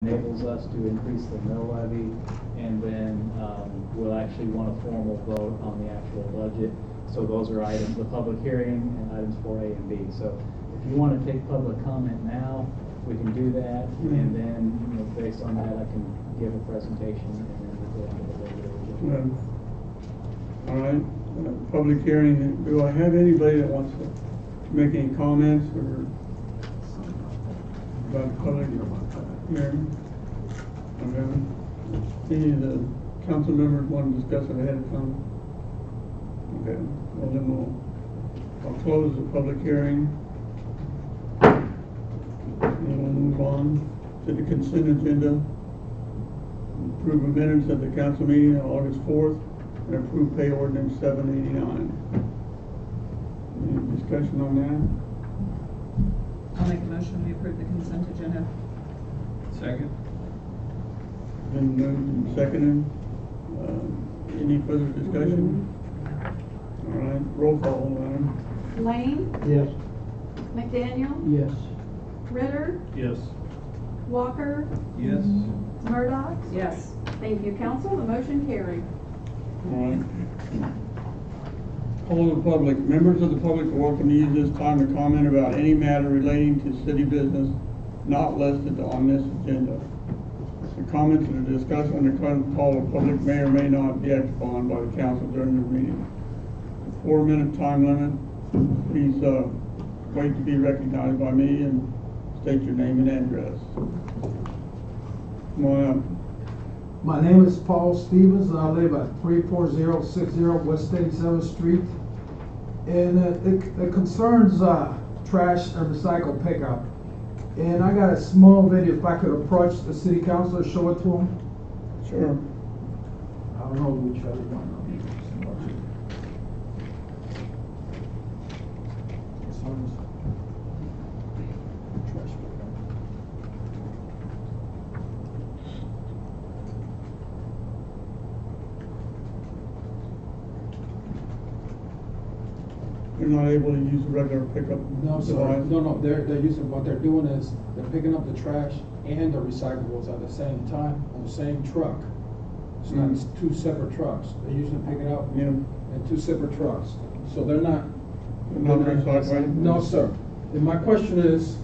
enables us to increase the mill levy, and then we'll actually want a formal vote on the actual budget. So those are items, the public hearing and items 4A and B. So if you want to take public comment now, we can do that, and then based on that, I can give a presentation, and then we'll go on to the regular agenda. All right, public hearing. Do I have anybody that wants to make any comments or about the public hearing? Okay. Any of the council members want to discuss it ahead of time? Okay. Well, then I'll close the public hearing. And we'll move on to the consent agenda. Approve the minutes of the council meeting on August 4th and approve pay ordinance 789. Any discussion on I'll make a motion, we approve the consent agenda. Second. that? Been moved and seconded. Any further discussion? All right, roll call, Madam. Lane, Yes. McDaniel, Yes. Ritter, Yes. Walker, Yes. Murdock. Yes. Thank you, council. The motion carried. All right. Call the public. Members of the public are welcome to use this time to comment about any matter relating to city business not listed on this agenda. The comments and the discussion on the call of public may or may not be acted upon by the council during the meeting. 4-minute time limit. Please wait to be recognized by me and state your name and address. Come on up. My name is Paul Stevens, and I live at 34060 West 87th Street. And it concerns trash and recycle pickup. And I got a small video, if I could approach the city council, show it to them. Sure. I don't know which other one. This one's trash pickup. You're not able to use a regular pickup No, sorry, device? no, they're using, what they're doing is, they're picking up the trash and the recyclables at the same time on the same truck. It's not, it's two separate trucks, they usually pick it up Yeah. in two separate trucks, so they're not. They're not recycling? No, sir, and my question is,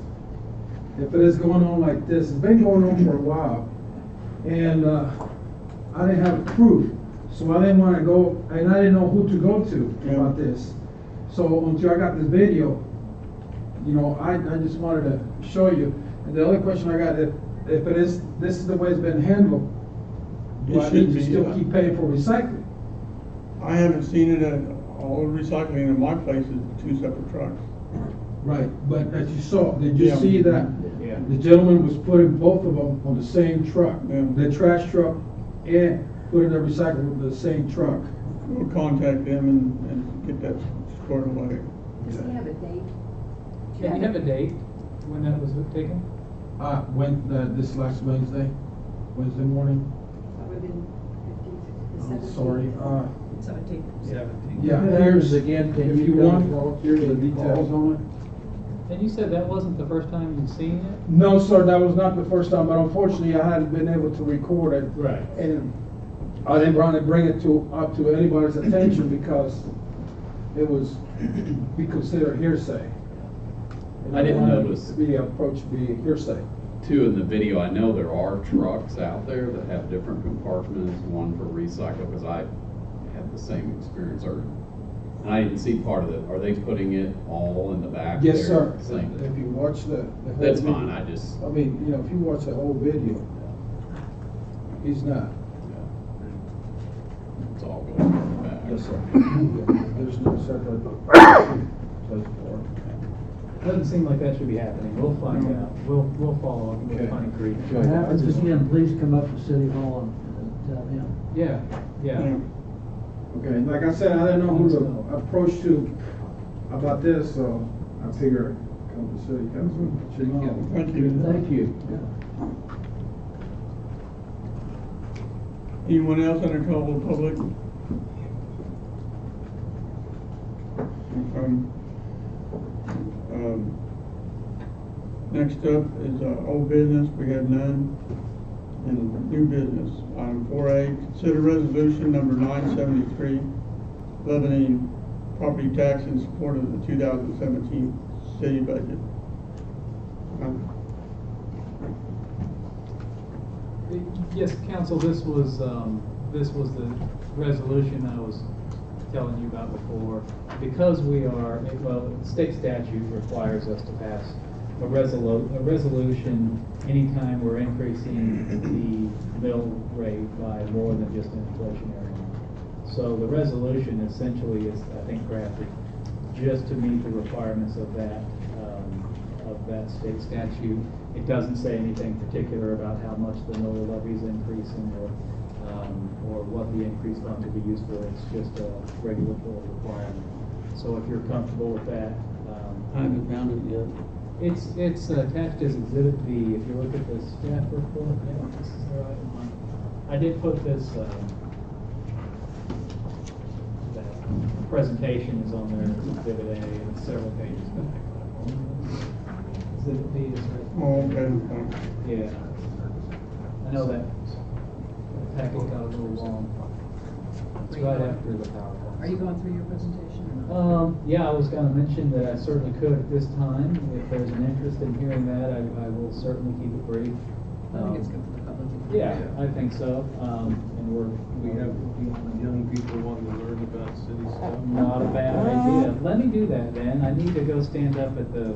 if it is going on like this, it's been going on for a while, and, I didn't have proof, so I didn't wanna go, and I didn't know who to go to Yeah. about this. So until I got this video, I just wanted to show you. And the other question I got, if it is, this is the way it's been handled, do It I should need to be, still yeah. keep paying for recycling? I haven't seen it at all the recycling in my place is 2 separate trucks. Right, but as you saw, did you Yeah. see that Yeah. the gentleman was putting both of them on the same truck? Yeah. The trash truck and putting the recycling in the same truck? We'll contact them and get that squared away. Does he have a date? Can you have a date when that was taken? This last Wednesday morning. That would have been 15, I'm 17. sorry, 17. 17. yeah, If it here's, happens again, can if you you guys want, volunteer here's the to details call? on it. And you said that wasn't the first time you'd seen it? No, sir, that was not the first time, but unfortunately, I hadn't been able to record it. Right. And I didn't want to bring it up to anybody's attention because it was be considered hearsay. And I didn't wanted notice. to be approached to be hearsay. Too, in the video, I know there are trucks out there that have different compartments, one for recycle, because I had the same experience, and I didn't see part of it. Are they putting it all in the back there? Yes, sir. Same. If you watch the whole That's video- fine, I just, I mean, if you watch the whole video, he's not. it's all going in the back. Yes, sir. There's no separate place for it. Doesn't seem like that should be happening. We'll find out. We'll follow up with Okay. Pine Creek. If it happens again, please come up to City Hall and tell them. Yeah, yeah. Okay, like I said, I didn't know who to approach to about this, so I figured come to city council. City council. Thank you. Thank you. Anyone else under call of the public? Next up is old business. We have none. in new business. Item 4A, consider resolution number 973, levying property tax in support of the 2017 city budget. Yes, council, this was the resolution I was telling you about before. Because state statute requires us to pass a resolution anytime we're increasing the mill rate by more than just an inflationary amount. So the resolution essentially is, I think, crafted just to meet the requirements of that state statute. It doesn't say anything particular about how much the mill levy is increasing or what the increased funds will be used for. It's just a regulatory requirement. So if you're comfortable with that, I haven't found it yet. it's attached as Exhibit B. If you look at the staff report, yeah, this is the right one. I did put this. That presentation is on there. It's Exhibit A, and it's several pages back. Exhibit B is right. Oh, okay. Yeah. I know that packet got a little long. It's right after the PowerPoint. Are you going through your presentation? Yeah, I was gonna mention that I certainly could at this time. If there's an interest in hearing that, I will certainly keep it brief. I think it's good for the public. to hear. Yeah, I think so. And We have young people wanting to learn about city stuff. not a bad idea. Let me do that then. I need to go stand up at the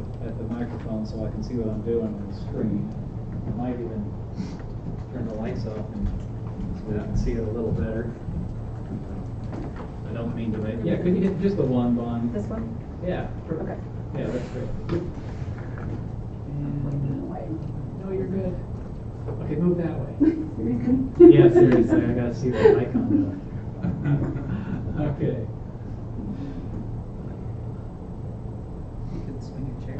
microphone so I can see what I'm doing on the screen. I might even turn the lights off and so we can see it a little better. I don't mean to make, yeah, could you hit just the one, Vaughn? This one? Yeah. sure. Okay. Yeah, that's great. No, you're good. Okay, move that way. Yeah, seriously, I gotta see the icon though. Okay. You could swing your chair.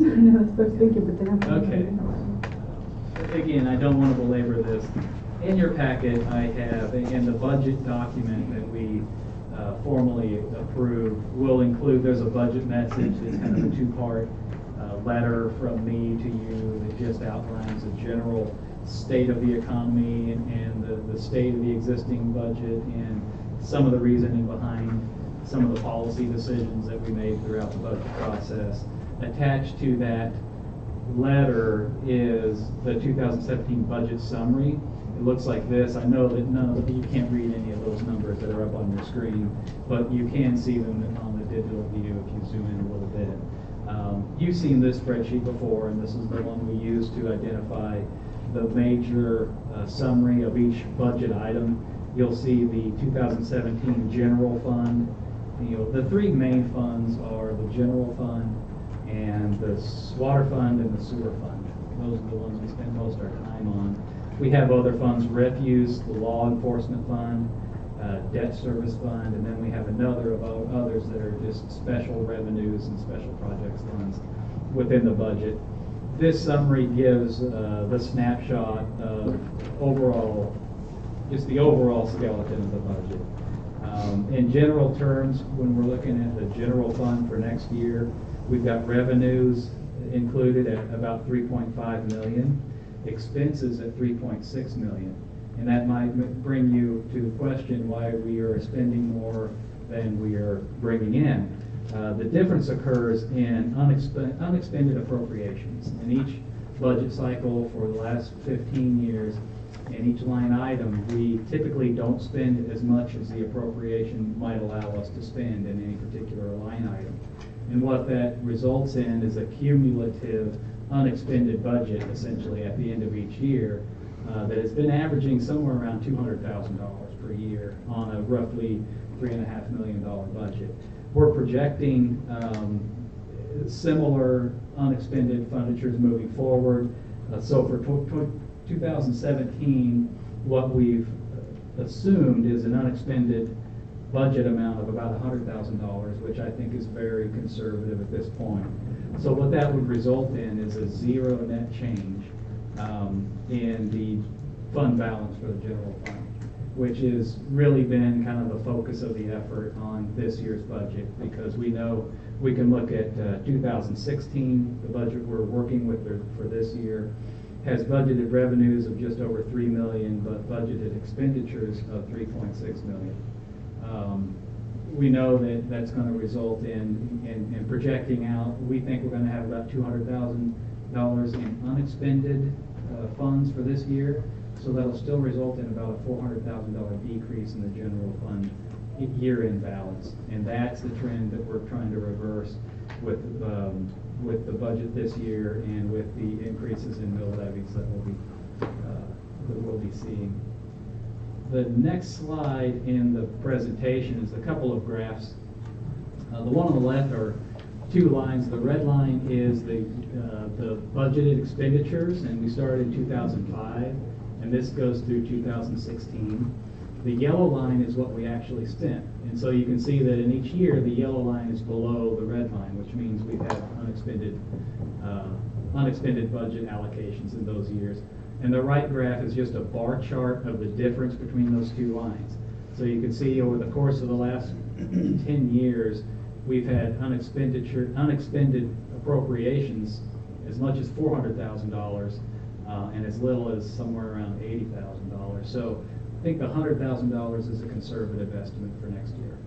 I know, that's what I was thinking, but then I'm. Okay. Again, I don't want to belabor this. In your packet, I have, in the budget document that we formally approve, will include, there's a budget message, it's kind of a two-part letter from me to you that just outlines a general state of the economy and the state of the existing budget and some of the reasoning behind some of the policy decisions that we made throughout the budget process. Attached to that letter is the 2017 budget summary. It looks like this. I know that you can't read any of those numbers that are up on your screen, but you can see them on the digital view if you zoom in a little bit. You've seen this spreadsheet before, and this is the one we use to identify the major summary of each budget item. You'll see the 2017 general fund. The three main funds are the general fund and the water fund and the sewer fund. Those are the ones we spend most of our time on. We have other funds, refuse, the law enforcement fund, debt service fund, and then we have another of others that are just special revenues and special projects funds within the budget. This summary gives the snapshot of just the overall skeleton of the budget. In general terms, when we're looking at the general fund for next year, we've got revenues included at about 3.5 million, expenses at 3.6 million. And that might bring you to question why we are spending more than we are bringing in. The difference occurs in unexpended appropriations. In each budget cycle for the last 15 years, in each line item, we typically don't spend as much as the appropriation might allow us to spend in any particular line item. And what that results in is a cumulative unexpended budget, essentially, at the end of each year, that has been averaging somewhere around $200,000 per year on a roughly $3.5 million budget. We're projecting similar unexpended expenditures moving forward. So for 2017, what we've assumed is an unexpended budget amount of about $100,000, which I think is very conservative at this point. So what that would result in is a zero net change in the fund balance for the general fund, which has really been kind of the focus of the effort on this year's budget, because we know we can look at 2016, the budget we're working with for this year, has budgeted revenues of just over 3 million, but budgeted expenditures of 3.6 million. We know that that's going to result in projecting out, we think we're going to have about $200,000 in unexpended funds for this year. So that'll still result in about a $400,000 decrease in the general fund year-end balance. And that's the trend that we're trying to reverse with the budget this year and with the increases in mill levies that we'll be seeing. The next slide in the presentation is a couple of graphs. The one on the left are two lines. The red line is the budgeted expenditures, and we started in 2005, and this goes through 2016. The yellow line is what we actually spent. And so you can see that in each year, the yellow line is below the red line, which means we've had unexpended budget allocations in those years. And the right graph is just a bar chart of the difference between those two lines. So you can see over the course of the last 10 years, we've had unexpended appropriations as much as $400,000 and as little as somewhere around $80,000. So I think the $100,000 is a conservative estimate for next year.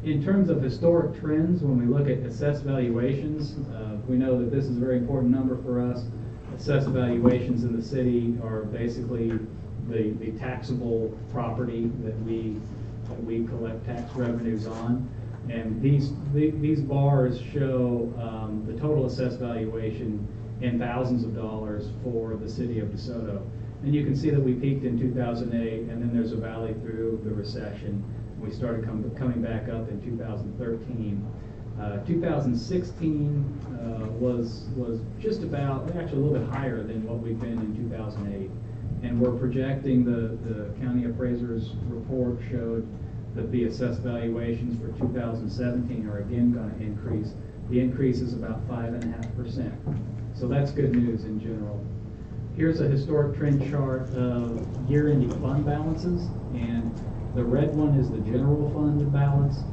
In terms of historic trends, when we look at assessed valuations, we know that this is a very important number for us. Assessed valuations in the city are basically the taxable property that we collect tax revenues on. And these bars show the total assessed valuation in thousands of dollars for the city of DeSoto. And you can see that we peaked in 2008, and then there's a valley through the recession. We started coming back up in 2013. 2016 was just about, actually a little bit higher than what we've been in 2008. And we're projecting, the county appraiser's report showed that the assessed valuations for 2017 are again going to increase. The increase is about 5.5%. So that's good news in general. Here's a historic trend chart of year-ending fund balances, and the red one is the general fund balance.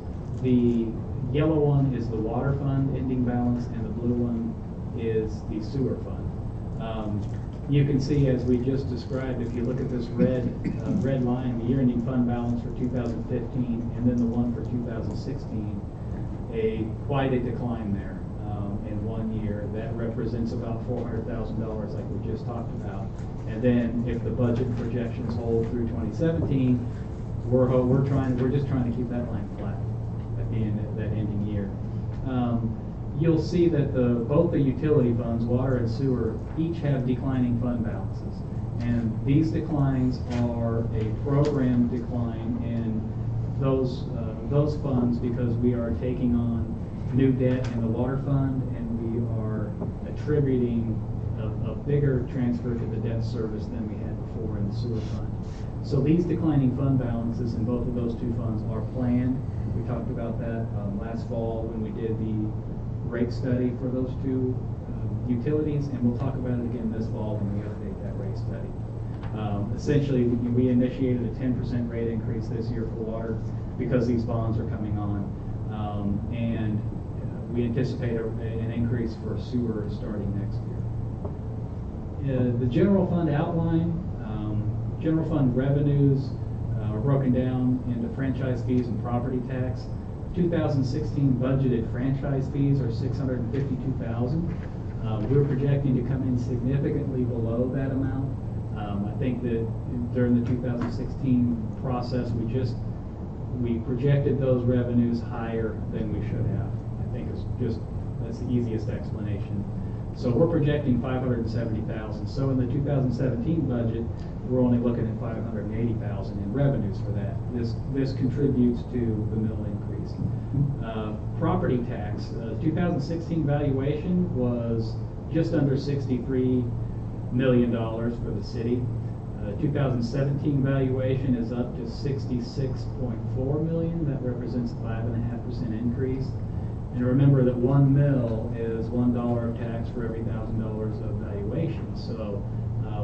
The yellow one is the water fund ending balance, and the blue one is the sewer fund. You can see, as we just described, if you look at this red line, the year-ending fund balance for 2015, and then the one for 2016, quite a decline there in 1 year. That represents about $400,000, like we just talked about. And then, if the budget projections hold through 2017, we're just trying to keep that line flat at the end of that ending year. You'll see that both the utility funds, water and sewer, each have declining fund balances. And these declines are a programmed decline in those funds because we are taking on new debt in the water fund, and we are attributing a bigger transfer to the debt service than we had before in the sewer fund. So these declining fund balances in both of those two funds are planned. We talked about that last fall when we did the rate study for those two utilities, and we'll talk about it again this fall when we update that rate study. Essentially, we initiated a 10% rate increase this year for water because these bonds are coming on, and we anticipate an increase for sewer starting next year. The general fund outline, general fund revenues are broken down into franchise fees and property tax. 2016 budgeted franchise fees are $652,000. We're projecting to come in significantly below that amount. I think that during the 2016 process, we projected those revenues higher than we should have. I think that's the easiest explanation. So we're projecting $570,000. So in the 2017 budget, we're only looking at $580,000 in revenues for that. This contributes to the mill increase. Property tax, 2016 valuation was just under $63 million for the city. 2017 valuation is up to $66.4 million. That represents a 5.5% increase. And remember that 1 mil is $1 of tax for every $1,000 of valuation. So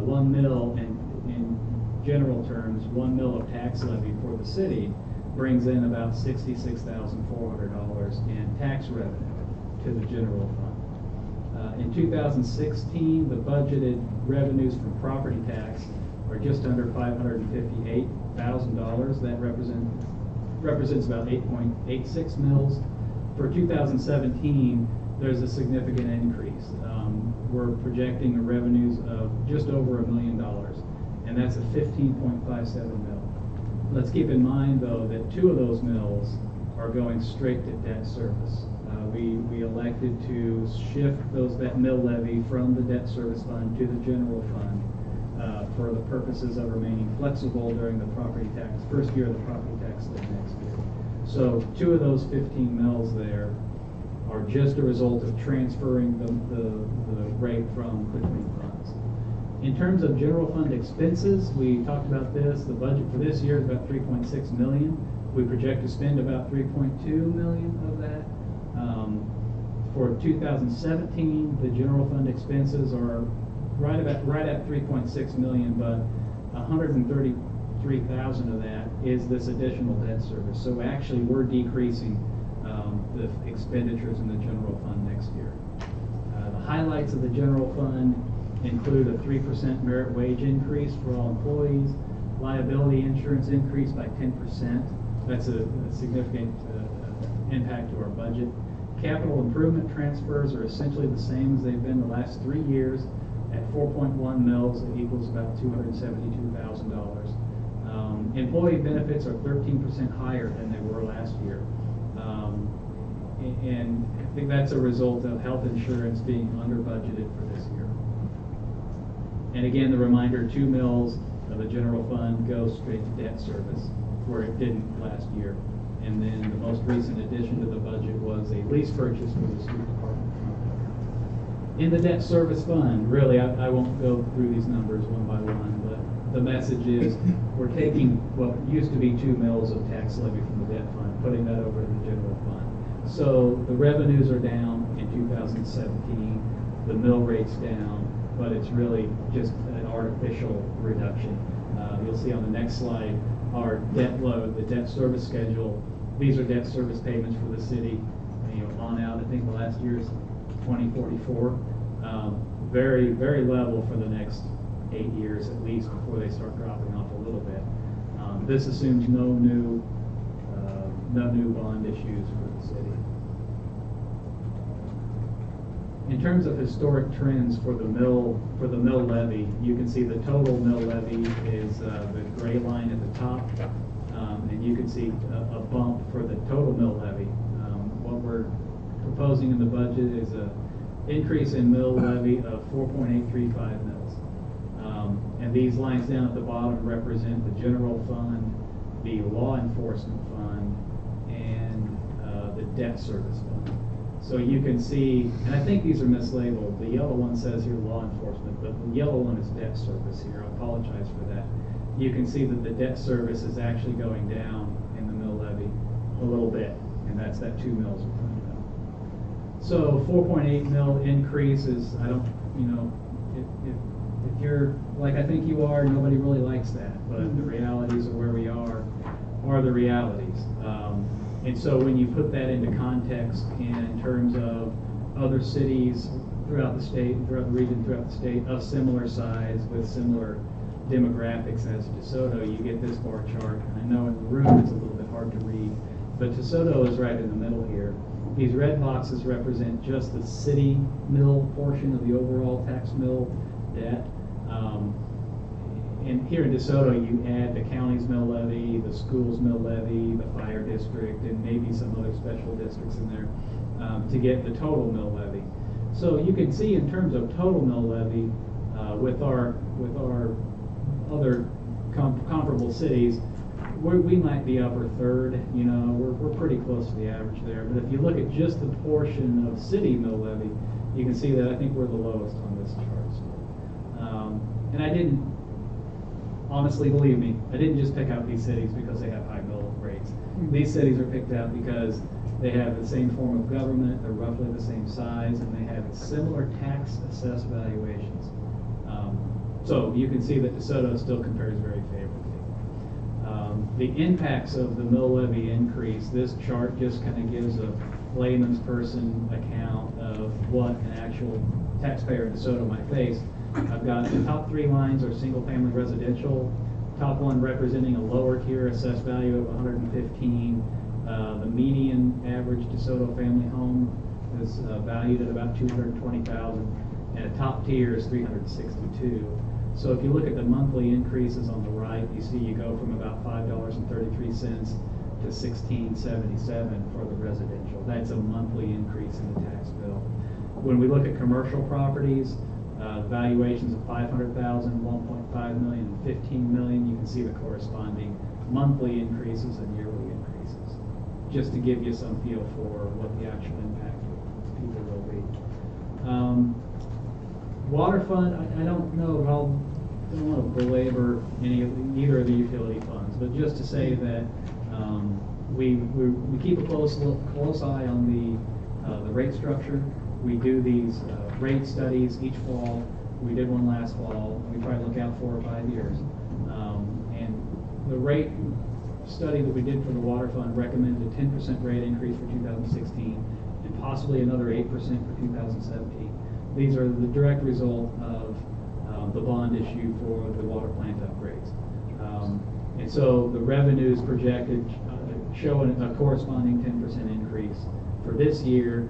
1 mil, in general terms, 1 mil of tax levy for the city brings in about $66,400 in tax revenue to the general fund. In 2016, the budgeted revenues from property tax are just under $558,000. That represents about 8.86 mils. For 2017, there's a significant increase. We're projecting the revenues of just over $1 million, and that's a 15.57 mil. Let's keep in mind, though, that 2 of those mills are going straight to debt service. We elected to shift that mill levy from the debt service fund to the general fund for the purposes of remaining flexible during the first year of the property tax levy next year. So 2 of those 15 mills there are just a result of transferring the rate from between funds. In terms of general fund expenses, we talked about this. The budget for this year is about $3.6 million. We project to spend about $3.2 million of that. For 2017, the general fund expenses are right at 3.6 million, but 133,000 of that is this additional debt service. So actually, we're decreasing the expenditures in the general fund next year. The highlights of the general fund include a 3% merit wage increase for all employees, liability insurance increase by 10%. That's a significant impact to our budget. Capital improvement transfers are essentially the same as they've been the last 3 years. At 4.1 mils, it equals about $272,000. Employee benefits are 13% higher than they were last year. And I think that's a result of health insurance being under budgeted for this year. And again, the reminder, 2 mils of the general fund goes straight to debt service, where it didn't last year. And then the most recent addition to the budget was a lease purchase for the street department. In the debt service fund, really, I won't go through these numbers one by one, but the message is we're taking what used to be 2 mils of tax levy from the debt fund, putting that over to the general fund. So the revenues are down in 2017, the mill rate's down, but it's really just an artificial reduction. You'll see on the next slide our debt load, the debt service schedule. These are debt service payments for the city, on out. I think the last year is 2044. Very, very level for the next 8 years at least before they start dropping off a little bit. This assumes no new bond issues for the city. In terms of historic trends for the mill levy, you can see the total mill levy is the gray line at the top, and you can see a bump for the total mill levy. What we're proposing in the budget is an increase in mill levy of 4.835 mils. And these lines down at the bottom represent the general fund, the law enforcement fund, and the debt service fund. So you can see, and I think these are mislabeled. The yellow one says here law enforcement, but the yellow one is debt service here. I apologize for that. You can see that the debt service is actually going down in the mill levy a little bit, and that's that 2 mils we're talking about. So 4.8 mil increase is, if you're like I think you are, nobody really likes that, but the realities of where we are the realities. And so when you put that into context in terms of other cities throughout the state, throughout the region, throughout the state of similar size with similar demographics as DeSoto, you get this bar chart. And I know in the room it's a little bit hard to read, but DeSoto is right in the middle here. These red boxes represent just the city mill portion of the overall tax mill debt. And here in DeSoto, you add the county's mill levy, the school's mill levy, the fire district, and maybe some other special districts in there to get the total mill levy. So you can see in terms of total mill levy, with our other comparable cities, we might be upper third. We're pretty close to the average there. But if you look at just the portion of city mill levy, you can see that I think we're the lowest on this chart. And I didn't. Honestly, believe me, I didn't just pick out these cities because they have high mill rates. These cities are picked out because they have the same form of government, they're roughly the same size, and they have similar tax assessed valuations. So you can see that DeSoto still compares very favorably. The impacts of the mill levy increase, this chart just kind of gives a layman's person account of what an actual taxpayer in DeSoto might face, I've got the top 3 lines are single-family residential. Top one representing a lower tier assessed value of 115. The median average DeSoto family home is valued at about 220,000, and a top tier is 362. So if you look at the monthly increases on the right, you see you go from about $5.33 to $16.77 for the residential. That's a monthly increase in the tax bill. When we look at commercial properties, valuations of 500,000, 1.5 million, and 15 million, you can see the corresponding monthly increases and yearly increases, just to give you some feel for what the actual impact of people will be. Water fund, I don't know if I don't want to belabor either of the utility funds, but just to say that we keep a close eye on the rate structure. We do these rate studies each fall. We did one last fall. We try to look out 4 or 5 years. And the rate study that we did for the water fund recommended a 10% rate increase for 2016 and possibly another 8% for 2017. These are the direct result of the bond issue for the water plant upgrades. And so the revenues projected show a corresponding 10% increase for this year,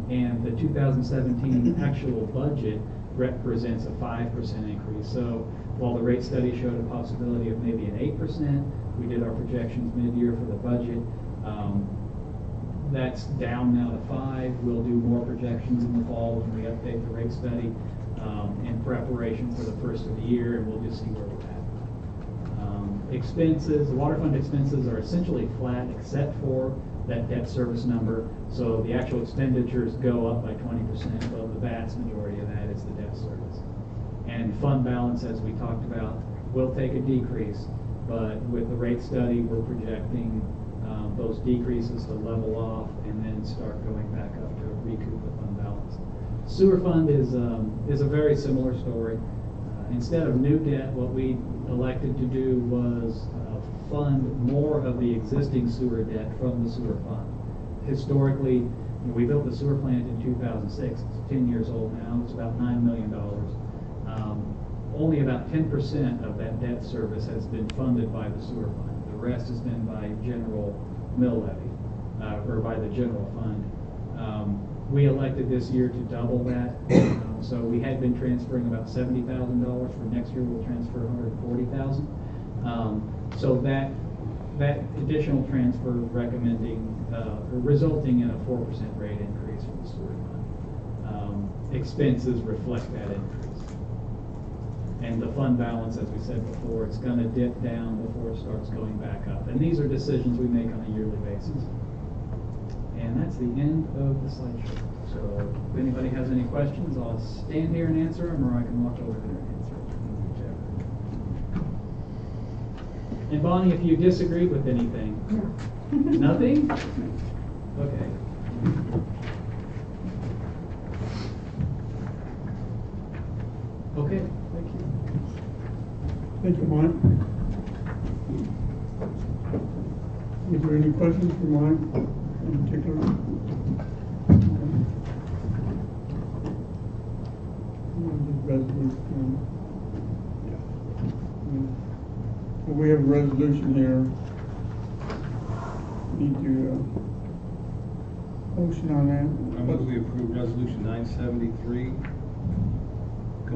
and the 2017 actual budget represents a 5% increase. So while the rate study showed a possibility of maybe an 8%, we did our projections mid-year for the budget. That's down now to 5. We'll do more projections in the fall when we update the rate study in preparation for the first of the year, and we'll just see where we're at. Expenses, the water fund expenses are essentially flat except for that debt service number. So the actual expenditures go up by 20%, but the vast majority of that is the debt service. And fund balance, as we talked about, will take a decrease, but with the rate study, we're projecting those decreases to level off and then start going back up to recoup the fund balance. Sewer fund is a very similar story. Instead of new debt, what we elected to do was fund more of the existing sewer debt from the sewer fund. Historically, we built the sewer plant in 2006. It's 10 years old now. It's about $9 million. Only about 10% of that debt service has been funded by the sewer fund. The rest has been by general mill levy, or by the general fund. We elected this year to double that. So we had been transferring about $70,000. For next year, we'll transfer $140,000. So that additional transfer resulting in a 4% rate increase for the sewer fund. Expenses reflect that increase. And the fund balance, as we said before, it's going to dip down before it starts going back up. And these are decisions we make on a yearly basis. And that's the end of the slideshow. So if anybody has any questions, I'll stand here and answer them, or I can walk over there and answer them. And Bonnie, if you disagreed with anything, nothing? Okay. Okay, thank you. Thank you, Mike. Is there any questions for Mike in particular? Well, we have a resolution here. Need to motion on that. I move we approve resolution 973, a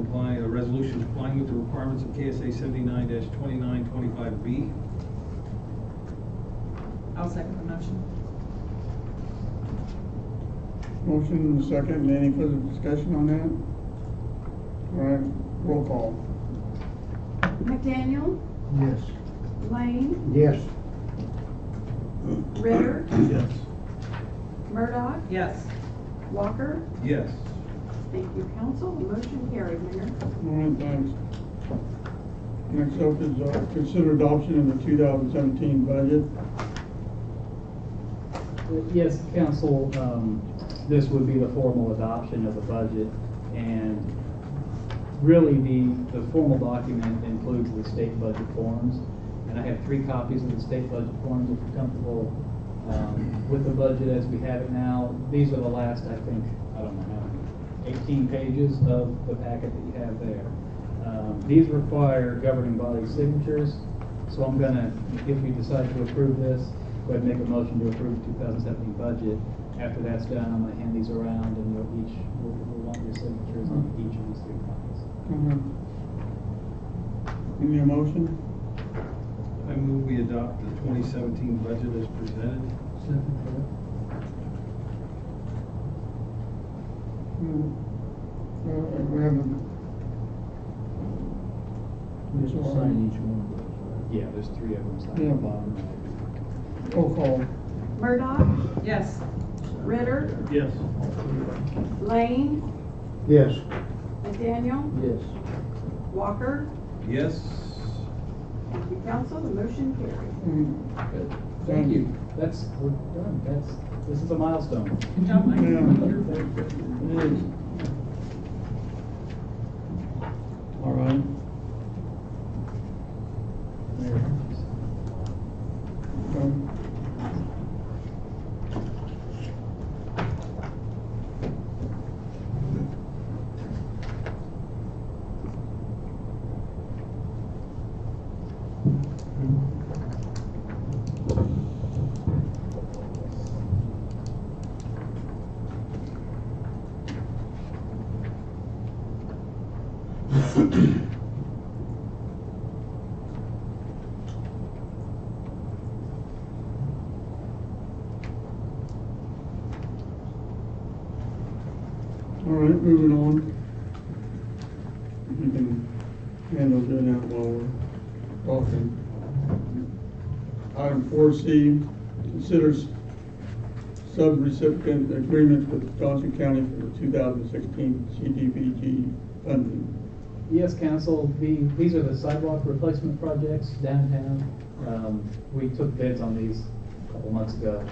resolution complying with the requirements of KSA 79-2925B. I'll second the motion. Motion and a second. Any further discussion on that? All right, roll call. McDaniel, Yes. Lane, Yes. Ritter, Yes. Murdock, Yes. Walker. Yes. Thank you, council. The motion carried, Mayor. All right, thanks. Next up is consider adoption of the 2017 budget. Yes, council, this would be the formal adoption of the budget, and really the formal document includes the state budget forms, and I have 3 copies of the state budget forms if you're comfortable With the budget as we have it now, these are the last, I think, I don't know how many, 18 pages of the packet that you have there. These require governing body signatures, so I'm gonna, if you decide to approve this, go ahead and make a motion to approve the 2017 budget. After that's done, I'm gonna hand these around and we'll want your signatures on each of these 3 copies. Give me a motion. I move we adopt the 2017 budget as presented. We have a. Just sign each one of those, right? Yeah, there's 3 of them signed Yeah. at the bottom right. Roll call. Murdock, Yes. Ritter, Yes. Lane, Yes. McDaniel, Yes. Walker. Yes. Thank you, council, the motion carries. Good. Thank you. We're done. This is a milestone. Good job, Mike. Yeah, it is. All right. Okay. All right, moving on. You can handle doing that while we're talking. Item 4C, considers sub-recipient agreement with Johnson County for the 2016 CDBG funding. Yes, council, these are the sidewalk replacement projects downtown. We took bids on these a couple months ago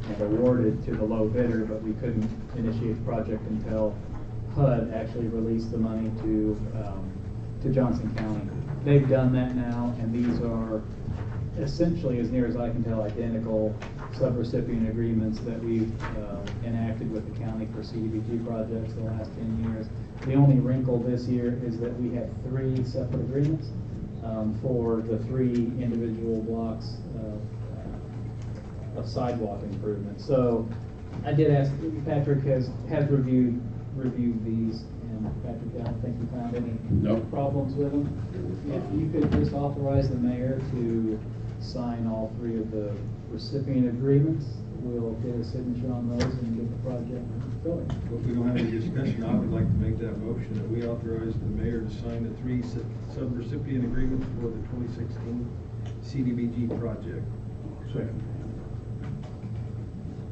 and awarded to the low bidder, but we couldn't initiate the project until HUD actually released the money to Johnson County. They've done that now, and these are essentially, as near as I can tell, identical subrecipient agreements that we've enacted with the county for CDBG projects the last 10 years. The only wrinkle this year is that we have 3 separate agreements for the 3 individual blocks of sidewalk improvements. So I did ask, Patrick has reviewed these, and Patrick, I don't think you found any Nope. problems with them. If you could just authorize the mayor to sign all 3 of the recipient agreements, we'll get a signature on those and get the project going. Well, if we don't have any discussion, I would like to make that motion that we authorize the mayor to sign the 3 sub-recipient agreements for the 2016 CDBG project. Second.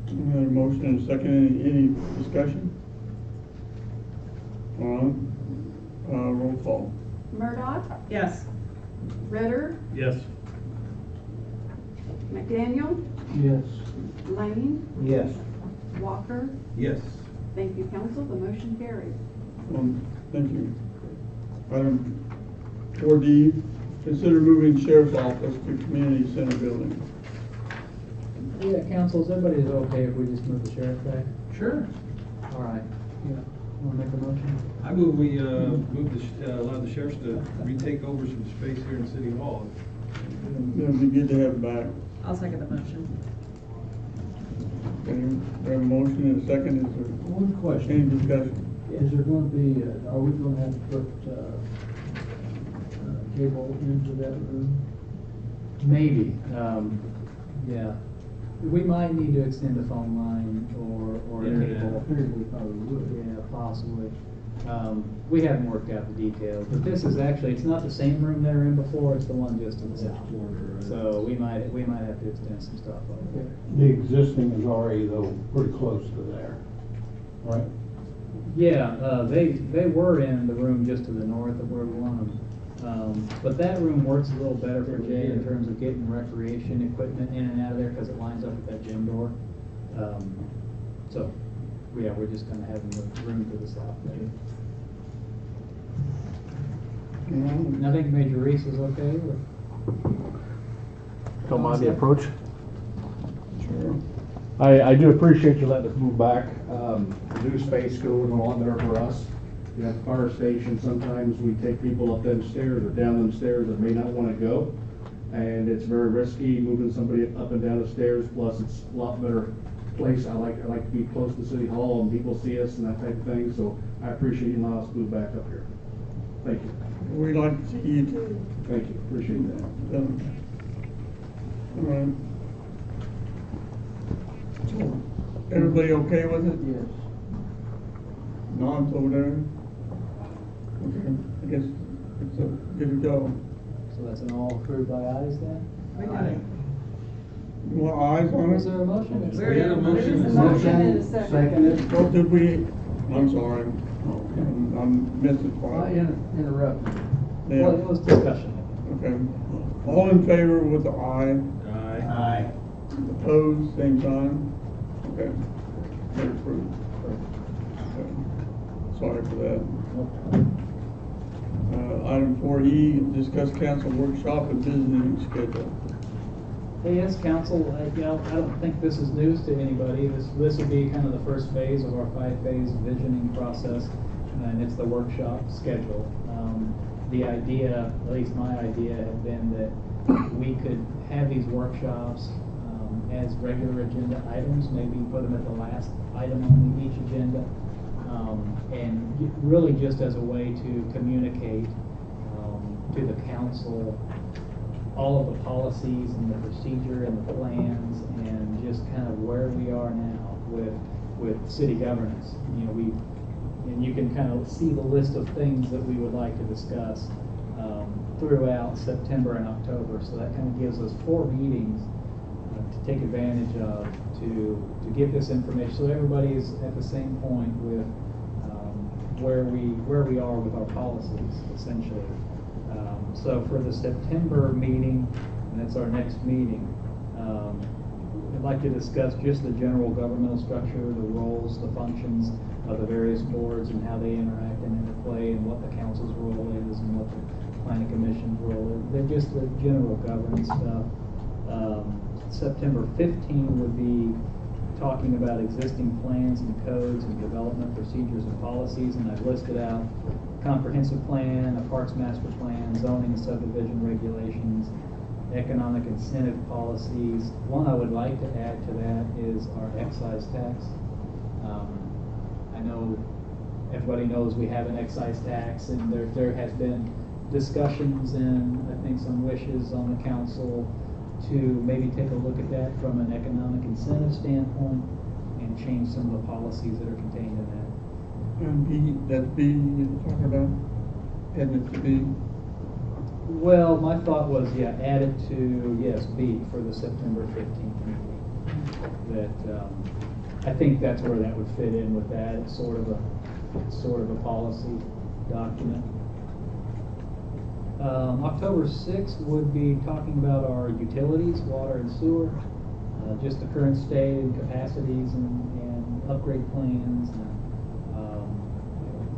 We have a motion and a second. Any discussion? All right. Roll call. Murdock, Yes. Ritter, Yes. McDaniel, Yes. Lane, Yes. Walker. Yes. Thank you, council, the motion carries. Thank you. Item 4D, consider moving sheriff's office to community center building. Yeah, council, is everybody's okay if we just move the sheriff back? Sure. All right. Yeah. Want to make a motion? I move we allow the sheriffs to retake over some space here in City Hall. It'd be good to have it back. I'll second the motion. Okay, we have a motion and a second. Is there One any question. discussion? Is there going to be, are we going to have to put cable into that room? Maybe, yeah. We might need to extend the phone line or a Internet. cable. I figured we probably would. Yeah, possibly. We haven't worked out the details, but this is actually, it's not the same room they were in before, it's the one just to the south. So we might have to extend some stuff over there. The existing is already though pretty close to there, right? Yeah, they were in the room just to the north of where we want them. But that room works a little better for Jay in terms of getting recreation equipment in and out of there because it lines up with that gym door. So, yeah, we're just gonna have the room to the south there. And I think Major Reese is okay with. Don't mind the approach? Sure. I do appreciate you letting us move back. The new space goes a lot better for us. You have the fire station, sometimes we take people up them stairs or down them stairs that may not want to go. And it's very risky moving somebody up and down the stairs, plus it's a lot better place. I like to be close to City Hall and people see us and that type of thing, so I appreciate you allowing us to move back up here. Thank you. We'd like to see you too. Thank you, appreciate that. All right. Everybody okay with it? Yes. Non's over there? Okay, I guess it's good to go. So that's an all approved by ayes then? We got it. You want eyes on Was it? there a motion? We had a motion. There is a motion and a second. Seconded. What did we, I'm sorry, I'm missing I part. interrupted. Yeah, Well, it was discussion. okay. All in favor with the aye, Aye. opposed, same sign? Okay, they're approved. Okay. Sorry for that. Item 4E, discuss council workshop and visiting schedule. Hey, yes, council, you know, I don't think this is news to anybody. This would be kind of the first phase of our 5-phase visioning process, and it's the workshop schedule. The idea, at least my idea, had been that we could have these workshops as regular agenda items, maybe put them at the last item on each agenda, and really just as a way to communicate to the council all of the policies and the procedure and the plans and just kind of where we are now with city governance. You know, and you can kind of see the list of things that we would like to discuss throughout September and October. So that kind of gives us 4 meetings to take advantage of to get this information, so everybody is at the same point with where we are with our policies, essentially. So for the September meeting, and that's our next meeting, I'd like to discuss just the general governmental structure, the roles, the functions of the various boards and how they interact and interplay, and what the council's role is and what the planning commission's role is. They're just the general governance stuff. September 15 would be talking about existing plans and codes and development procedures and policies, and I've listed out comprehensive plan, a parks master plan, zoning and subdivision regulations, economic incentive policies. One I would like to add to that is our excise tax. I know everybody knows we have an excise tax, and there has been discussions and I think some wishes on the council to maybe take a look at that from an economic incentive standpoint and change some of the policies that are contained in that. And B, that's B you're talking about? Adding it to B? Well, my thought was, yeah, add it to, yes, B for the September 15th meeting. That, I think that's where that would fit in with that. It's sort of a policy document. October 6th would be talking about our utilities, water and sewer, just the current state and capacities and upgrade plans, and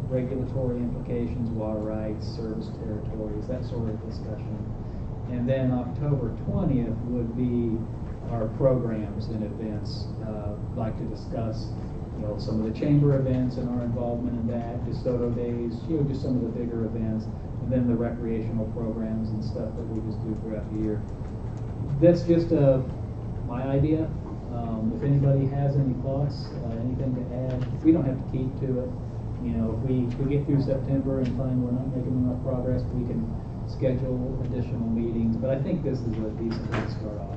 regulatory implications, water rights, service territories, that sort of discussion. And then October 20th would be our programs and events. Like to discuss, you know, some of the chamber events and our involvement in that, DeSoto Days, you know, just some of the bigger events, and then the recreational programs and stuff that we just do throughout the year. That's just my idea. If anybody has any thoughts, anything to add, we don't have to keep to it. You know, if we get through September and find we're not making enough progress, we can schedule additional meetings. But I think this is a decent way to start off.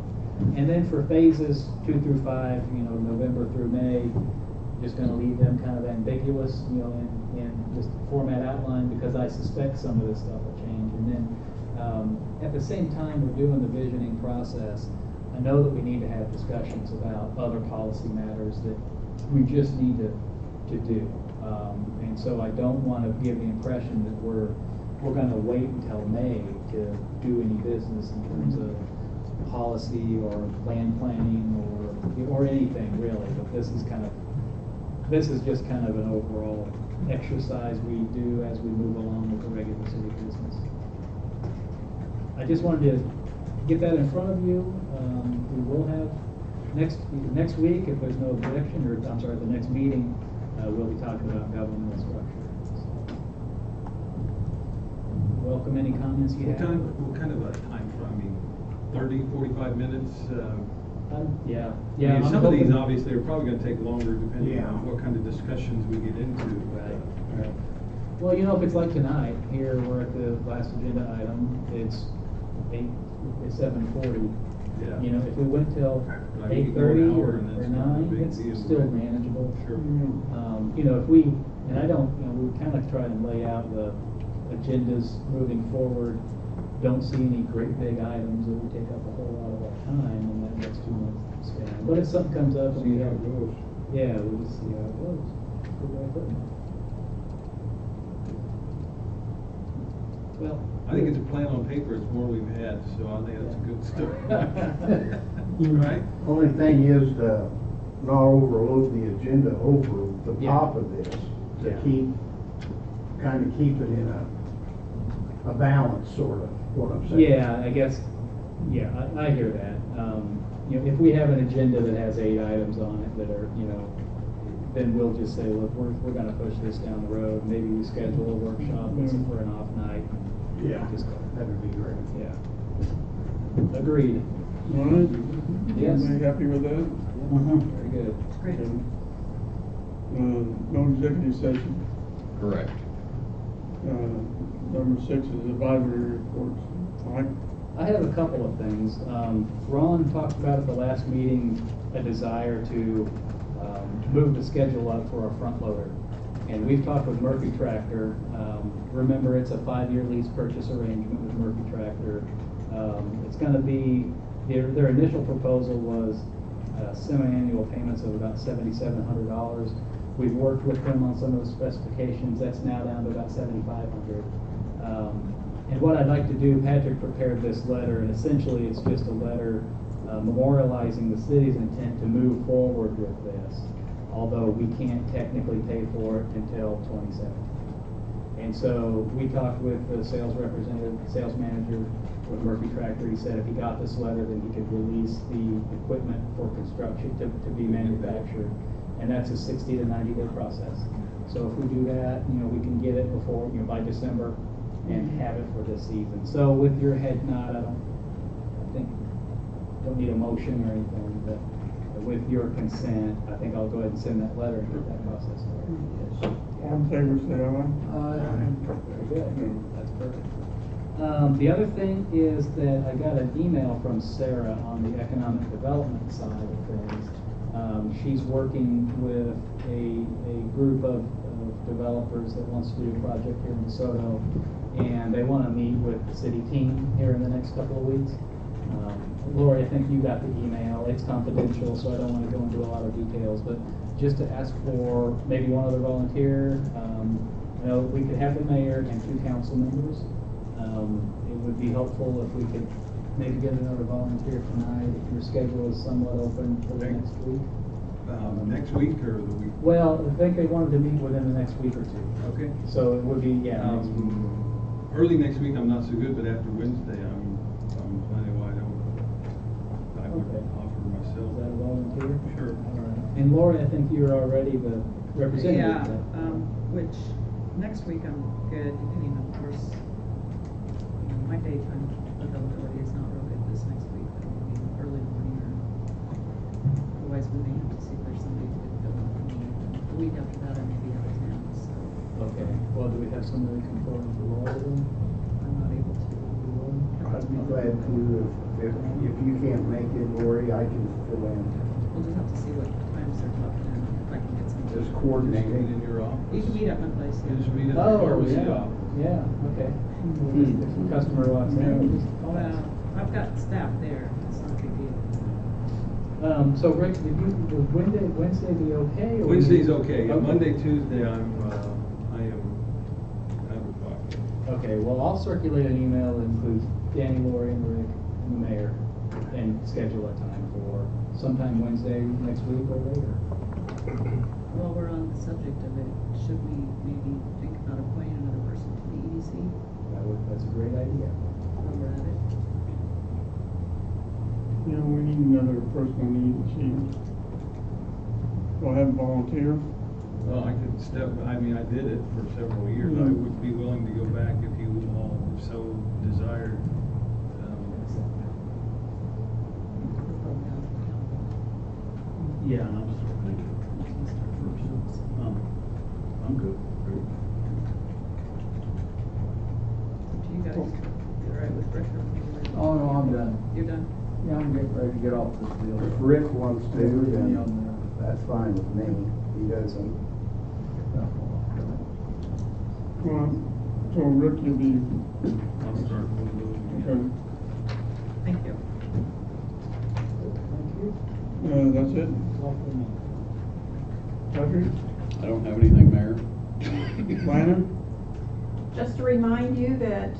And then for phases 2 through 5, you know, November through May, just going to leave them kind of ambiguous, you know, and just format outline, because I suspect some of this stuff will change. And then at the same time we're doing the visioning process, I know that we need to have discussions about other policy matters that we just need to do. And so I don't want to give the impression that we're going to wait until May to do any business in terms of policy or land planning or anything really. But this is just kind of an overall exercise we do as we move along with the regular city business. I just wanted to get that in front of you. We will have next week, if there's no objection, or, I'm sorry, the next meeting, we'll be talking about governmental structure. So, welcome any comments you have. What kind of a time frame? I mean, 30, 45 minutes? Yeah. I mean, I'm some of these hoping- obviously are probably gonna take longer depending Yeah. on what kind of discussions we get into. Right. Well, you know, if it's like tonight, here, we're at the last agenda item, it's 7:40. Yeah. You know, if we went till Like, we could go an 8:30 hour or and that's 9, not a big it's deal, still right? manageable. Sure. You know, if we, and I don't, you know, we kind of try and lay out the agendas moving forward, don't see any great big items that would take up a whole lot of our time, and that gets too much to spend. But if something comes up and we See how have, it goes. yeah, we'll just see how it goes. Good way of putting it. Well. I think it's a plan on paper, it's more we've had, so I think that's a good start. Right? Only thing is to not overload the agenda over the Yeah. top of this, to Yeah. kind of keep it in a balance, sort of, what I'm saying. Yeah, I guess, yeah, I hear that. You know, if we have an agenda that has 8 items on it that are, you know, then we'll just say, look, we're gonna push this down the road. Maybe we schedule a workshop for an off night. Yeah, Just go. that would be great. Yeah. Agreed. All right? Yes. Everybody happy with that? Very good. Great. Okay. No executive session. Correct. Number 6 is advisory reports. Mike? I have a couple of things. Ron talked about at the last meeting, a desire to move the schedule up for our front loader. And we've talked with Murphy Tractor. Remember, it's a 5-year lease purchase arrangement with Murphy Tractor. It's gonna be, their initial proposal was semi-annual payments of about $7,700. We've worked with them on some of the specifications. That's now down to about $7,500. And what I'd like to do, Patrick prepared this letter, and essentially it's just a letter memorializing the city's intent to move forward with this, although we can't technically pay for it until 2017. And so we talked with the sales representative, sales manager with Murphy Tractor. He said if he got this letter, then he could release the equipment for construction to be manufactured. And that's a 60 to 90 day process. So if we do that, you know, we can get it before, you know, by December and have it for this season. So with your head nod, I don't need a motion or anything, but with your consent, I think I'll go ahead and send that letter and get that process started. All in favor, say Very good. That's perfect. The other thing is that I got an email from Sarah on the economic development side of things. She's working with a group of developers that wants to do a project here in DeSoto, and they want to meet with the city team here in the next couple of weeks. Lori, I think you got the email. It's confidential, so I don't want to go into a lot of details, but just to ask for maybe one other volunteer. You know, we could have the mayor and 2 council members. It would be helpful if we could maybe get another volunteer tonight, if your schedule is somewhat open for the next week. Next week or the week? Well, I think they wanted to meet within the next week or 2. Okay. So it would be, yeah, next week. Early next week, I'm not so good, but after Wednesday, I'm plenty wide open. I would Okay. offer Is myself. that a volunteer? Sure. All right. And Lori, I think you're already the representative. Yeah, which, next week I'm good, depending on course. My daytime availability is not real good this next week, but it will be early morning or, otherwise we may have to see if there's somebody who could fill in for me. The week after that, I may be out of town, so Okay, well, do we have somebody confirm for Lori then? I'm not able to. I'd be glad to, if you can't make it, Lori, I can fill in. We'll just have to see what times they're talking and if I can get some. Just Meet coordinating. in your office. You can meet at my place, yeah. Just meet at the Oh, pharmacy yeah, office. yeah, okay. If a customer walks in, we'll just call Well, us. I've got staff there, it's not a big deal. So Rick, would Wednesday be okay? Or Wednesday's okay. Okay. Monday, Tuesday, I am out of pocket. Okay, well, I'll circulate an email that includes Danny, Lori, and Rick, and the mayor, and schedule a time for sometime Wednesday next week or later. While we're on the subject of it, should we maybe think about appointing another person to the EDC That's a great idea. while we're at it? You know, we need another person on the EDC. Go ahead and volunteer. Well, I could I did it for several years. I would be willing to go back if you all so desired. Yeah, I'm good. Do you guys, you all right with Rick? Oh, no, I'm done. You're done? Yeah, I'm getting ready to get off this deal. If Rick wants to, then Yeah, I'm that's fine with me. He doesn't. Well, so Rick, you'll be, I'll start with those. okay. Thank you. That's it? Patrick? I don't have anything, Mayor. Planner? Just to remind you that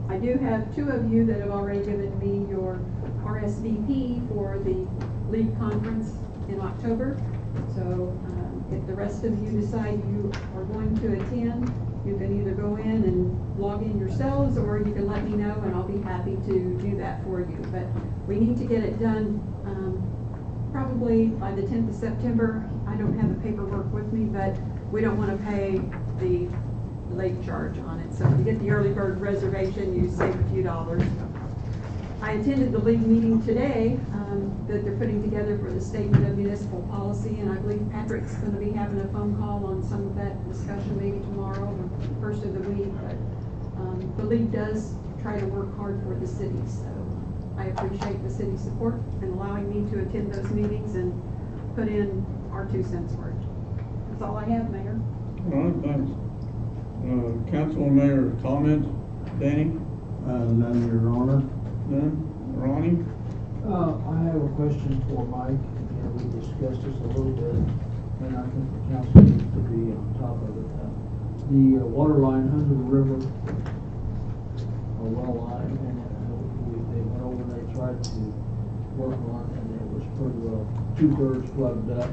I do have two of you that have already given me your RSVP for the league conference in October. So if the rest of you decide you are going to attend, you can either go in and log in yourselves, or you can let me know and I'll be happy to do that for you. But we need to get it done probably by the 10th of September. I don't have the paperwork with me, but we don't want to pay the late charge on it. So if you get the early bird reservation, you save a few dollars. I attended the league meeting today that they're putting together for the Statement of Municipal Policy, and I believe Patrick's going to be having a phone call on some of that discussion maybe tomorrow or first of the week. But the league does try to work hard for the city, so I appreciate the city's support in allowing me to attend those meetings and put in our 2 cents worth. That's all I have, Mayor. All right, thanks. Council and Mayor comments? Danny? None, Your Honor. None? Ronnie? I have a question for Mike, and we discussed this a little bit, and I think the council needs to be on top of it. The water line under the river, a well line, and they went over and they tried to work on it, and it was pretty well 2/3 plugged up.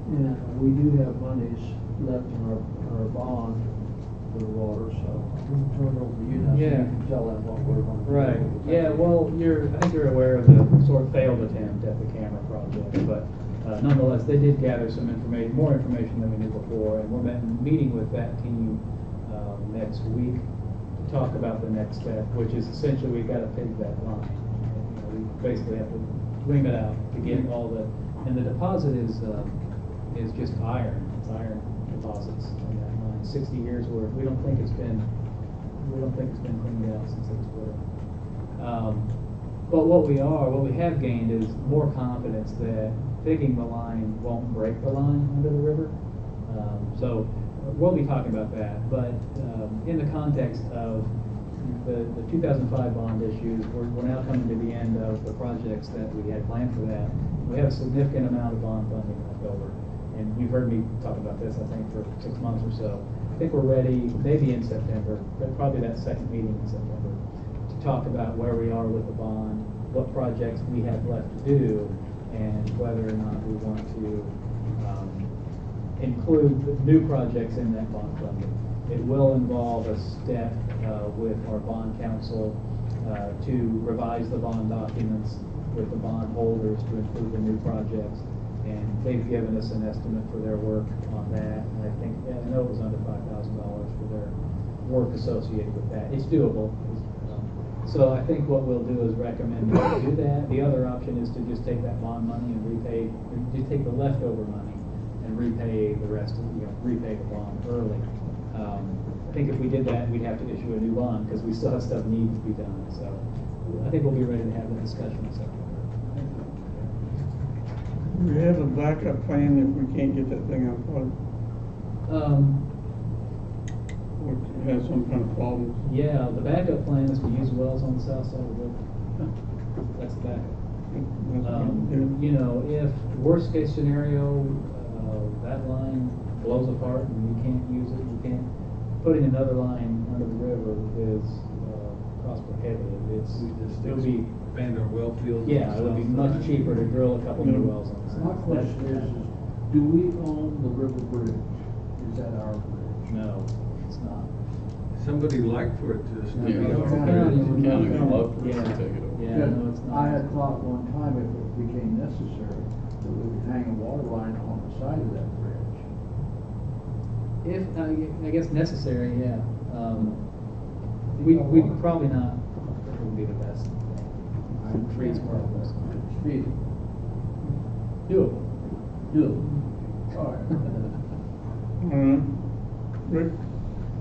And we do have monies left in our bond for the water, so I'm gonna turn it over to you now, so you Yeah. can tell them what we're gonna do. Right, yeah, well, I think you're aware of the sort of failed attempt at the camera project, but nonetheless, they did gather some information, more information than we knew before, and we're meeting with that team next week to talk about the next step, which is essentially we've got to pig that line. We basically have to clean it out to get all and the deposit is just iron, it's iron deposits on that line, 60 years worth. We don't think it's been cleaned out since it was put in. But what we have gained is more confidence that digging the line won't break the line under the river. So we'll be talking about that, but in the context of the 2005 bond issues, we're now coming to the end of the projects that we had planned for that. We have a significant amount of bond funding left over. And you've heard me talk about this, I think, for 6 months or so. I think we're ready, maybe in September, but probably that second meeting in September, to talk about where we are with the bond, what projects we have left to do, and whether or not we want to include the new projects in that bond funding. It will involve a step with our bond council to revise the bond documents with the bond holders to include the new projects. And they've given us an estimate for their work on that. And I think, I know it was under $5,000 for their work associated with that. It's doable. So I think what we'll do is recommend that we do that. The other option is to just take that bond money and just take the leftover money and repay the rest of, repay the bond early. I think if we did that, we'd have to issue a new bond because we still have stuff needs to be done. So I think we'll be ready to have that discussion in September. We have a backup plan if we can't get that thing unplugged, or it has some kind of problems. Yeah, the backup plan is to use wells on the south side of the river. That's the backup. If worst case scenario, that line blows apart and we can't use it, putting another line under the river is cost prohibitive. It'll be expand our well fields. Yeah, it would be much cheaper to drill a couple new wells on the My south. question is, do we own the river bridge? Is that our bridge? No, it's not. Somebody like for it to. Yeah, the county would love for us to take it over. Yeah, Because no, it's not. I had thought one time if it became necessary, that we would hang a water line on the side of that bridge. If, I guess necessary, yeah. We probably not, it would be the best thing. Trees problems. Speed. Doable. Doable. All right. All right. Rick,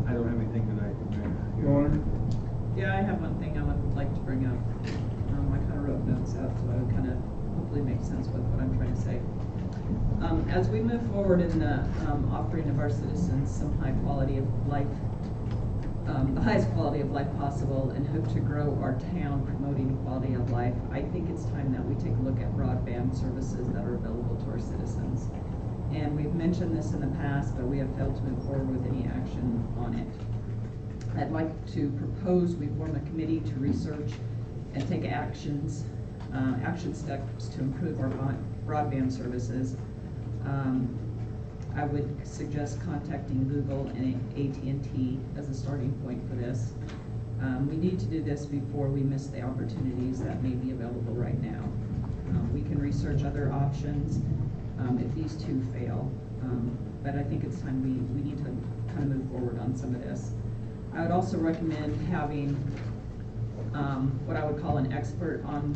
I don't have anything tonight, Mayor. Lauren? Yeah, I have one thing I would like to bring up. I kind of wrote notes out, so I would kind of hopefully make sense with what I'm trying to say. As we move forward in the offering of our citizens some high quality of life, the highest quality of life possible, and hope to grow our town promoting quality of life, I think it's time that we take a look at broadband services that are available to our citizens. And we've mentioned this in the past, but we have failed to move forward with any action on it. I'd like to propose we form a committee to research and take action steps to improve our broadband services. I would suggest contacting Google and AT&T as a starting point for this. We need to do this before we miss the opportunities that may be available right now. We can research other options if these two fail, but I think it's time we need to kind of move forward on some of this. I would also recommend having what I would call an expert on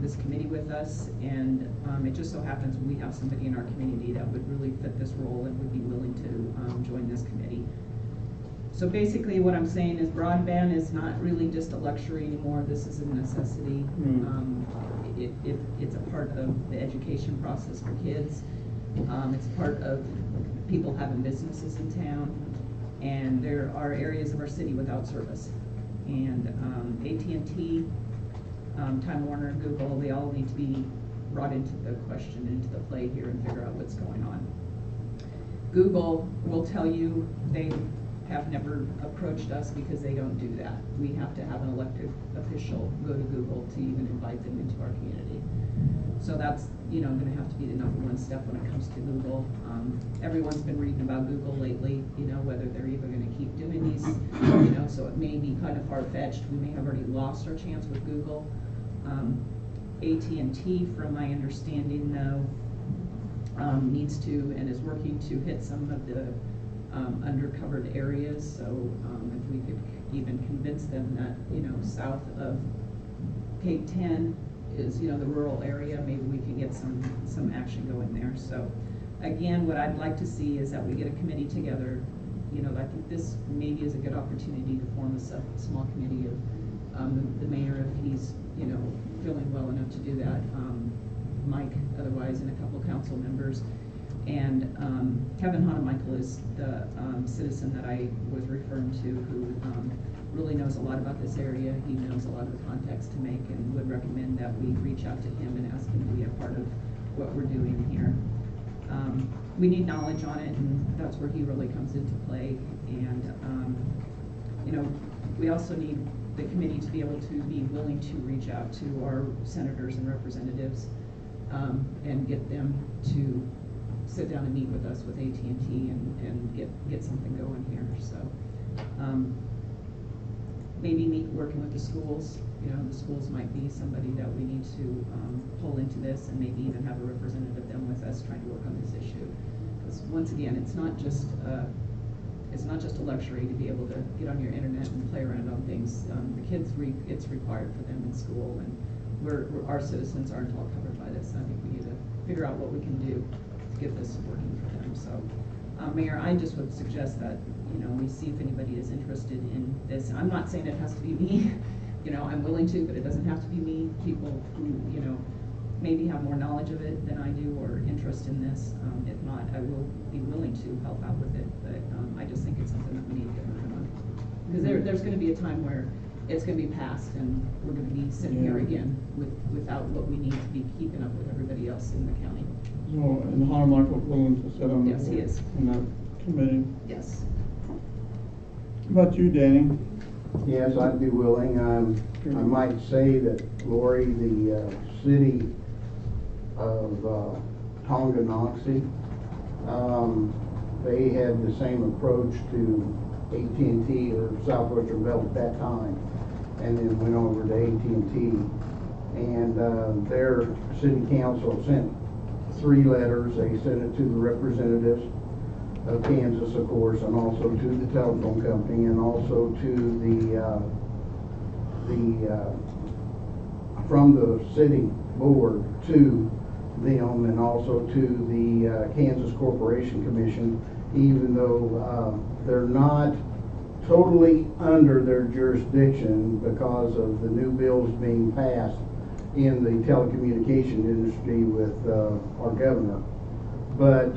this committee with us, and it just so happens we have somebody in our community that would really fit this role and would be willing to join this committee. So basically what I'm saying is broadband is not really just a luxury anymore. This is a necessity. It's a part of the education process for kids. It's part of people having businesses in town, and there are areas of our city without service. And AT&T, Time Warner, Google, they all need to be brought into the question, into the play here, and figure out what's going on. Google will tell you they have never approached us because they don't do that. We have to have an elected official go to Google to even invite them into our community. So that's, going to have to be the #1 step when it comes to Google. Everyone's been reading about Google lately, whether they're even going to keep doing these, so it may be kind of far-fetched. We may have already lost our chance with Google. AT&T, from my understanding, though, needs to and is working to hit some of the undercovered areas. So if we could even convince them that, south of Cape 10 is, the rural area, maybe we can get some action going there. So again, what I'd like to see is that we get a committee together. I think this maybe is a good opportunity to form a small committee of the mayor, if he's, feeling well enough to do that, Mike, otherwise, and a couple council members. And Kevin Honemichael is the citizen that I was referring to, who really knows a lot about this area. He knows a lot of the contacts to make, and would recommend that we reach out to him and ask him to be a part of what we're doing here. We need knowledge on it, and that's where he really comes into play. And we also need the committee to be able to be willing to reach out to our senators and representatives and get them to sit down and meet with us with AT&T and get something going here. So maybe working with the schools. The schools might be somebody that we need to pull into this, and maybe even have a representative then with us trying to work on this issue. Because once again, it's not just a luxury to be able to get on your internet and play around on things. The kids, it's required for them in school, and our citizens aren't all covered by this. I think we need to figure out what we can do to get this working for them. So, Mayor, I just would suggest that we see if anybody is interested in this. I'm not saying it has to be me. I'm willing to, but it doesn't have to be me. People who maybe have more knowledge of it than I do, or interest in this. If not, I will be willing to help out with it. But I just think it's something that we need to get moving on, because there's going to be a time where it's going to be passed, and we're going to be sitting here again without what we need to be keeping up with everybody else in the county. So, and Honemichael's willing to sit on Yes, he is. on that committee. Yes. How about you, Danny? Yes, I'd be willing. I might say that Lori, the city of Tonganoxie, they had the same approach to AT&T or Southwestern Bell at that time, and then went over to AT&T And their city council sent 3 letters. They sent it to the representatives of Kansas, of course, and also to the telephone company, and also to from the city board to them, and also to the Kansas Corporation Commission, even though they're not totally under their jurisdiction because of the new bills being passed in the telecommunication industry with our governor. But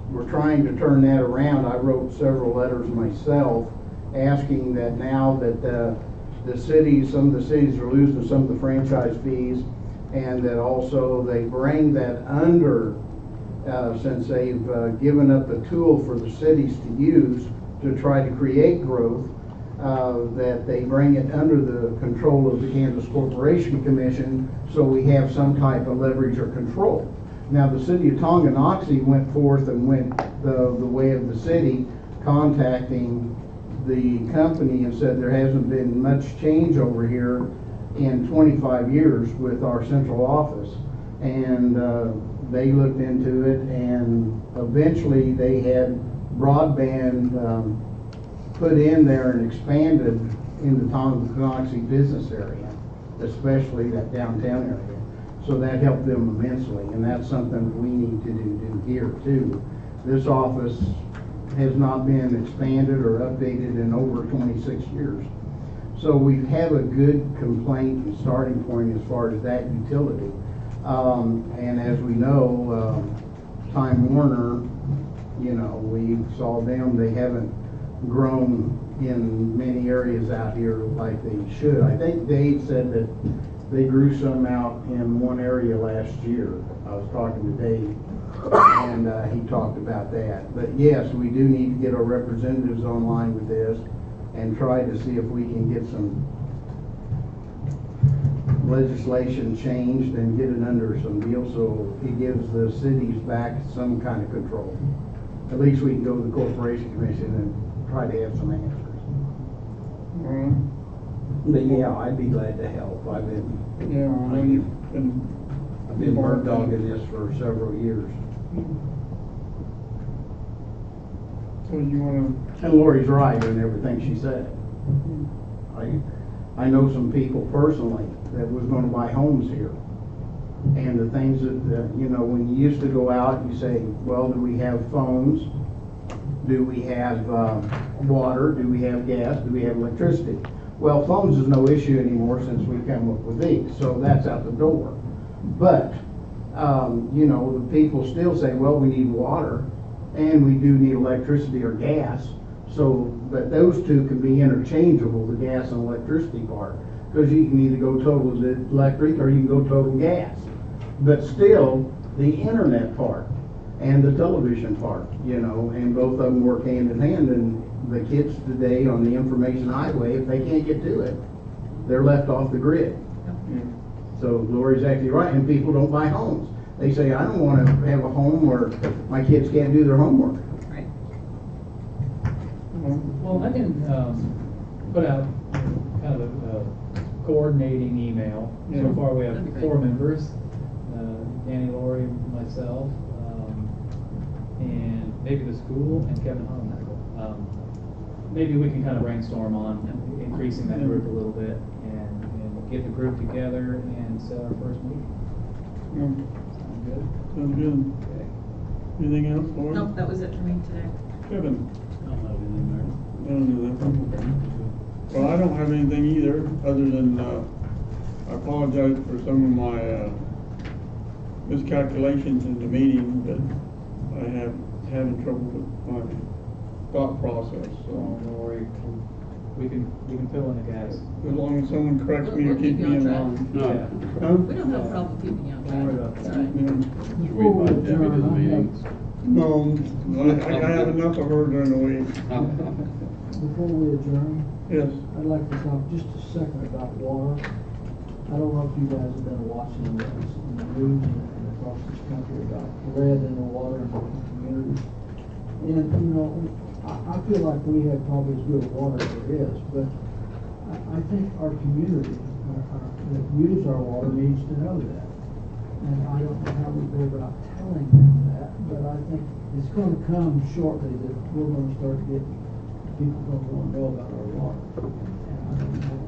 we're trying to turn that around. I wrote several letters myself asking that now that the cities, some of the cities are losing some of the franchise fees, and that also they bring that under, since they've given up a tool for the cities to use to try to create growth, that they bring it under the control of the Kansas Corporation Commission, so we have some type of leverage or control. Now, the city of Tonganoxie went forth and went the way of the city, contacting the company and said there hasn't been much change over here in 25 years with our central office. And they looked into it, and eventually they had broadband put in there and expanded in the Tonganoxie business area, especially that downtown area. So that helped them immensely, and that's something we need to do here too. This office has not been expanded or updated in over 26 years. So we have a good complaint and starting point as far as that utility. And as we know, Time Warner, you know, we saw them, they haven't grown in many areas out here like they should. I think Dave said that they grew some out in one area last year. I was talking to Dave, and he talked about that. But yes, we do need to get our representatives online with this and try to see if we can get some legislation changed and get it under some deal so it gives the cities back some kind of control. At least we can go to the Corporation Commission and try to have some answers. But yeah, I'd be glad to help. I've been bird dogging this for several years. So you wanna, And Lori's right in everything she said. I know some people personally that was gonna buy homes here. And the things that, you know, when you used to go out, you say, well, do we have phones? Do we have water? Do we have gas? Do we have electricity? Well, phones is no issue anymore since we come up with these, so that's out the door. But, you know, the people still say, well, we need water, and we do need electricity or gas. So, but those two can be interchangeable, the gas and electricity part, because you can either go total electric or you can go total gas. But still, the internet part and the television part, you know, and both of them work hand in hand. And the kids today on the information highway, if they can't get to it, they're left off the grid. So Lori's actually right, and people don't buy homes. They say, I don't want to have a home where my kids can't do their homework. Right. Well, I can put out kind of a coordinating email. So far, we have That'd be great. 4 members, Danny, Lori, myself, and maybe the school and Kevin Hahn. Maybe we can kind of brainstorm on increasing that group a little bit and get the group together and set our first meeting. Sound good? sounds good. Okay. Anything else, Laura? Nope, that was it for me today. Kevin? I don't have anything there. Well, I don't have anything either, other than, I apologize for some of my, miscalculations in the meeting, but I have having trouble with my thought process, So, so. don't worry, we can fill in the gaps. As long as someone corrects me or We'll keeps keep me you in on line. No. Huh? We don't have a problem keeping you on track. Don't worry about It's that. all right. Yeah. Should we invite Debbie to the meetings? No, I have enough of her during the week. Before we adjourn, Yes. I'd like to talk just a second about water. I don't know if you guys have been watching this in the news and across this country about lead in the water in different communities. And, you know, I feel like we have probably as good water as there is, but I think our community, the use our water needs to know that. And I don't know how we go about telling them that, but I think it's gonna come shortly that we're gonna start getting, people gonna wanna know about our water. And I don't know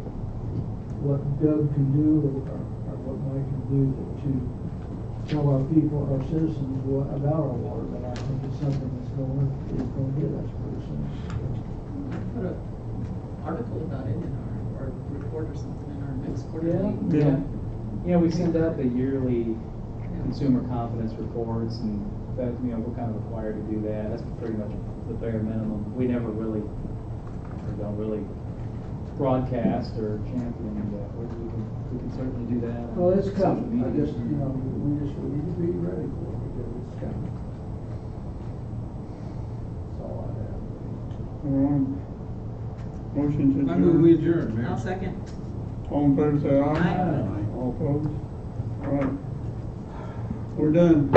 what Doug can do or what Mike can do to tell our people, our citizens about our water, but I think it's something that's gonna hit us pretty soon. Put an article about it in our report or something in our next quarterly. Yeah. Yeah, we send out the yearly consumer confidence reports, and that, you know, we're kind of required to do that. That's pretty much the bare minimum. We never really, or don't really broadcast or champion that. We can certainly do that. on Well, it's social coming, I media. just, you know, we need to be ready for it because it's coming. That's all I have. All right. Motion to adjourn. I move we adjourn, Mayor. I'll second. All in favor, say aye. Aye. All opposed? All right. We're done.